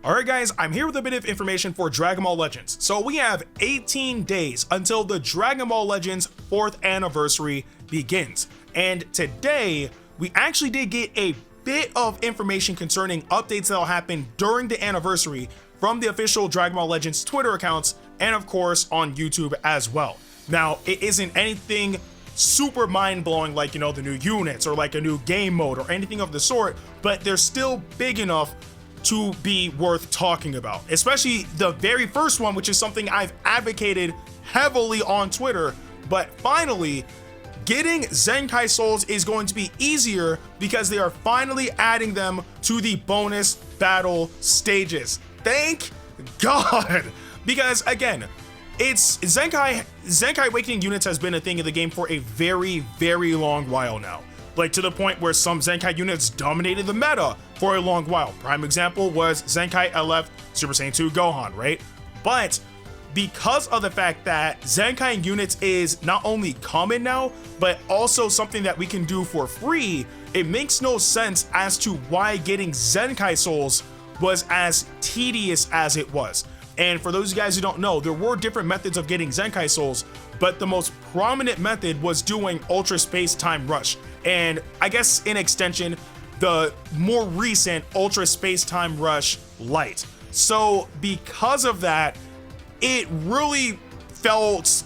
Alright guys, I'm here with a bit of information for Dragon Ball Legends. So we have 18 days until the Dragon Ball Legends 4th anniversary begins. And today, we actually did get a bit of information concerning updates that'll happen during the anniversary from the official Dragon Ball Legends Twitter accounts and of course on YouTube as well. Now, it isn't anything super mind-blowing like, the new units or like a new game mode or anything of the sort, but they're still big enough to be worth talking about, especially the very first one, which is something I've advocated heavily on Twitter. But finally, getting Zenkai souls is going to be easier because they are finally adding them to the bonus battle stages. Thank God, because again, it's Zenkai Awakening units has been a thing in the game for a very, very long while now. Like to the point where some Zenkai units dominated the meta for a long while. Prime example was Zenkai LF Super Saiyan 2 Gohan, right? But because of the fact that Zenkai units is not only common now, but also something that we can do for free, it makes no sense as to why getting Zenkai souls was as tedious as it was. And for those guys who don't know, there were different methods of getting Zenkai souls, but the most prominent method was doing Ultra Space Time Rush. And I guess in extension, the more recent Ultra Space Time Rush Lite. So because of that, it really felt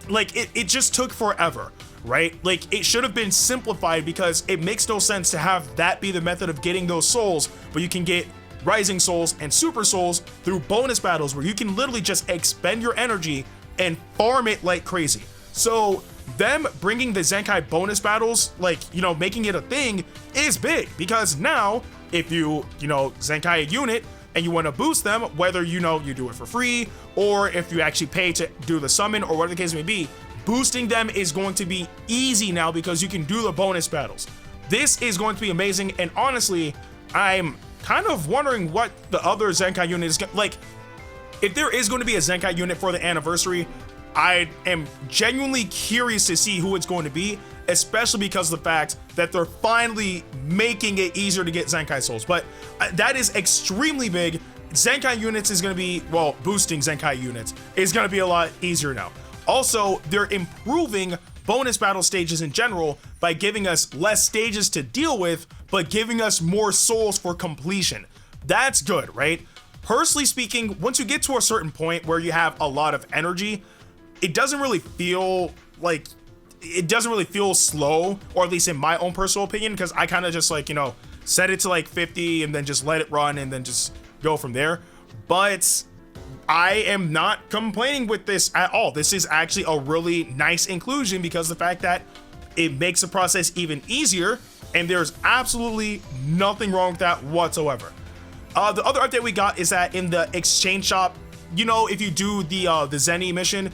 like it just took forever, right? Like it should have been simplified because it makes no sense to have that be the method of getting those souls, but you can get Rising Souls and Super Souls through bonus battles where you can literally just expend your energy and farm it like crazy. So them bringing the Zenkai bonus battles, like, making it a thing is big because now if you Zenkai a unit and you want to boost them, whether you do it for free or if you actually pay to do the summon or whatever the case may be, boosting them is going to be easy now because you can do the bonus battles. This is going to be amazing, and honestly, I'm kind of wondering what the other Zenkai unit is like. If there is going to be a Zenkai unit for the anniversary, I am genuinely curious to see who it's going to be, especially because of the fact that they're finally making it easier to get Zenkai souls. But that is extremely big. Zenkai units is going to be, well, boosting Zenkai units is going to be a lot easier now. Also, they're improving bonus battle stages in general by giving us less stages to deal with, but giving us more souls for completion. That's good, right? Personally speaking, once you get to a certain point where you have a lot of energy, it doesn't really feel slow, or at least in my own personal opinion, because I kind of just set it to like 50 and then just let it run and then just go from there. But I am not complaining with this at all. This is actually a really nice inclusion because of the fact that it makes the process even easier, and there's absolutely nothing wrong with that whatsoever. The other update we got is that in the exchange shop, if you do the Zeni mission,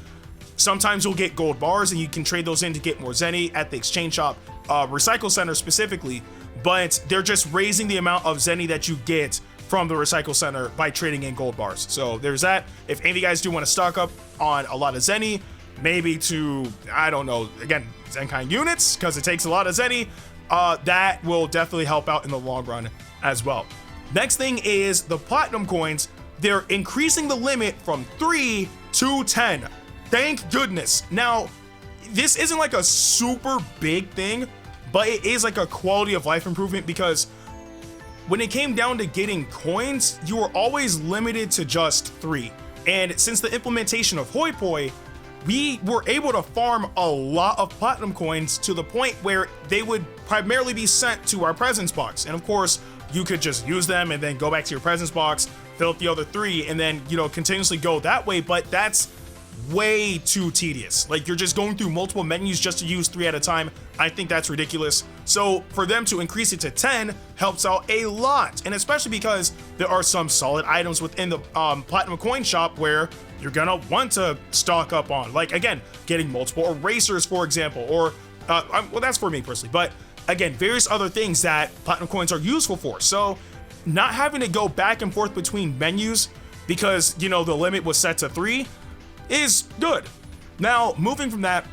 sometimes you'll get gold bars and you can trade those in to get more Zeni at the exchange shop, recycle center specifically, but they're just raising the amount of Zeni that you get from the recycle center by trading in gold bars. So there's that. If any of you guys do want to stock up on a lot of Zeni, maybe to, I don't know, again, Zenkai units, because it takes a lot of Zeni, that will definitely help out in the long run as well. Next thing is the platinum coins. They're increasing the limit from 3 to 10. Thank goodness. Now, this isn't like a super big thing, but it is like a quality of life improvement because when it came down to getting coins, you were always limited to just 3. And since the implementation of Hoi Poi, we were able to farm a lot of platinum coins to the point where they would primarily be sent to our presents box. And of course, you could just use them and then go back to your presents box, fill up the other 3, and then, continuously go that way. But that's way too tedious. Like, you're just going through multiple menus just to use 3 at a time. I think that's ridiculous. So for them to increase it to 10 helps out a lot, and especially because there are some solid items within the platinum coin shop where you're gonna want to stock up on, like, again, getting multiple erasers, for example, or well, that's for me personally, but again, various other things that platinum coins are useful for. So not having to go back and forth between menus because the limit was set to 3 is good. Now, moving from that,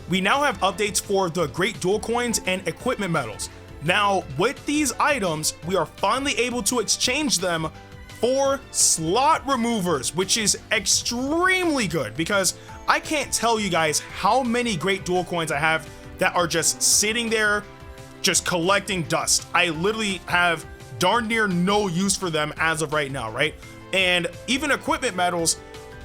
we now have updates for the Great Dual Coins and Equipment Medals. Now, with these items, we are finally able to exchange them 4 slot removers, which is extremely good because I can't tell you guys how many great dual coins I have that are just sitting there just collecting dust. I literally have darn near no use for them as of right now, right? And even equipment medals,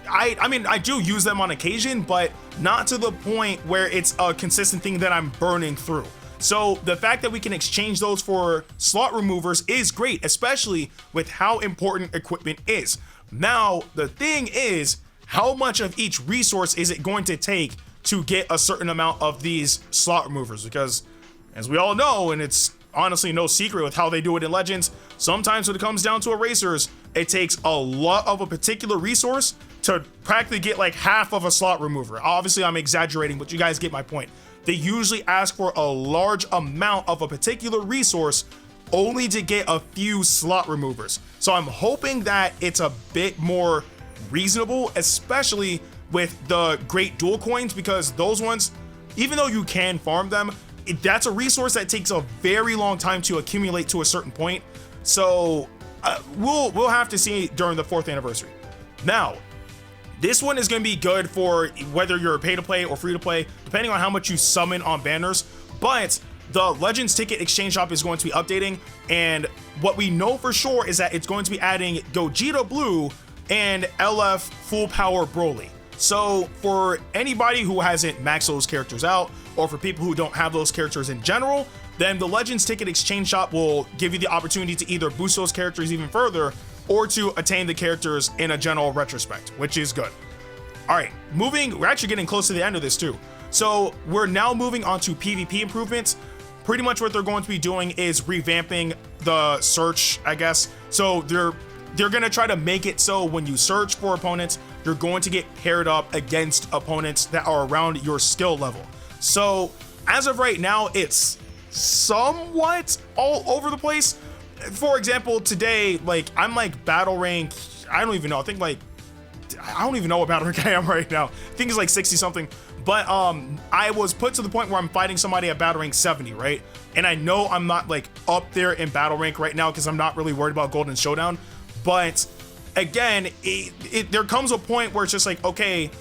I mean, I do use them on occasion, but not to the point where it's a consistent thing that I'm burning through. So the fact that we can exchange those for slot removers is great, especially with how important equipment is. Now, the thing is, how much of each resource is it going to take to get a certain amount of these slot removers? Because as we all know, and it's honestly no secret with how they do it in Legends, sometimes when it comes down to erasers, it takes a lot of a particular resource to practically get like half of a slot remover. Obviously, I'm exaggerating, but you guys get my point. They usually ask for a large amount of a particular resource only to get a few slot removers. So I'm hoping that it's a bit more reasonable, especially with the great dual coins, because those ones, even though you can farm them, that's a resource that takes a very long time to accumulate to a certain point. So we'll have to see during the 4th anniversary. Now, this one is going to be good for whether you're pay to play or free to play, depending on how much you summon on banners. But the Legends Ticket Exchange Shop is going to be updating, and what we know for sure is that it's going to be adding Gogeta Blue and LF Full Power Broly. So for anybody who hasn't maxed those characters out, or for people who don't have those characters in general, then the Legends Ticket Exchange Shop will give you the opportunity to either boost those characters even further or to attain the characters in a general retrospect, which is good. All right, we're actually getting close to the end of this too. So we're now moving on to PvP improvements. Pretty much what they're going to be doing is revamping the search, I guess. So they're going to try to make it so when you search for opponents, you're going to get paired up against opponents that are around your skill level. So as of right now, it's somewhat all over the place. For example, today, like I'm like battle rank, I don't even know. I don't even know what battle rank I am right now. I think it's like 60 something. But I was put to the point where I'm fighting somebody at battle rank 70, right? And I know I'm not like up there in battle rank right now because I'm not really worried about Golden Showdown. But again, there comes a point where it's just like, okay,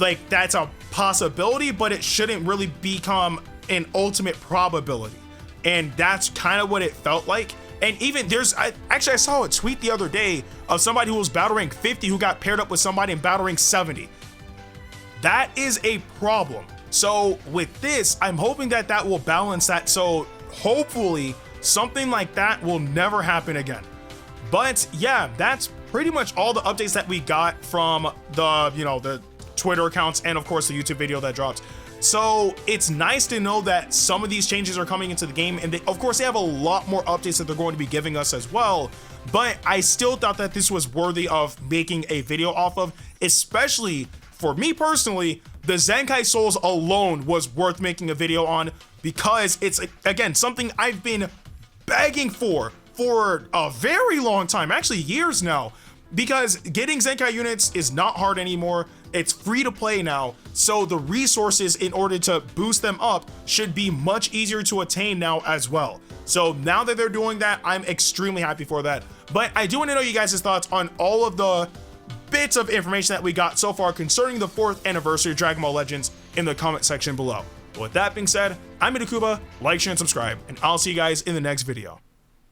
like that's a possibility, but it shouldn't really become an ultimate probability. And that's kind of what it felt like. And even I saw a tweet the other day of somebody who was battle rank 50 who got paired up with somebody in battle rank 70. That is a problem. So with this, I'm hoping that that will balance that. So hopefully something like that will never happen again. But yeah, that's pretty much all the updates that we got from the Twitter accounts and of course the YouTube video that dropped. So it's nice to know that some of these changes are coming into the game, and of course they have a lot more updates that they're going to be giving us as well. But I still thought that this was worthy of making a video off of, especially for me personally. The Zenkai Souls alone was worth making a video on because it's, again, something I've been begging for a very long time, actually years now, because getting Zenkai units is not hard anymore. It's free to play now, so the resources in order to boost them up should be much easier to attain now as well. So now that they're doing that, I'm extremely happy for that. But I do want to know you guys' thoughts on all of the bits of information that we got so far concerning the 4th anniversary of Dragon Ball Legends in the comment section below. With that being said, I'm Ndukauba, like, share, and subscribe, and I'll see you guys in the next video.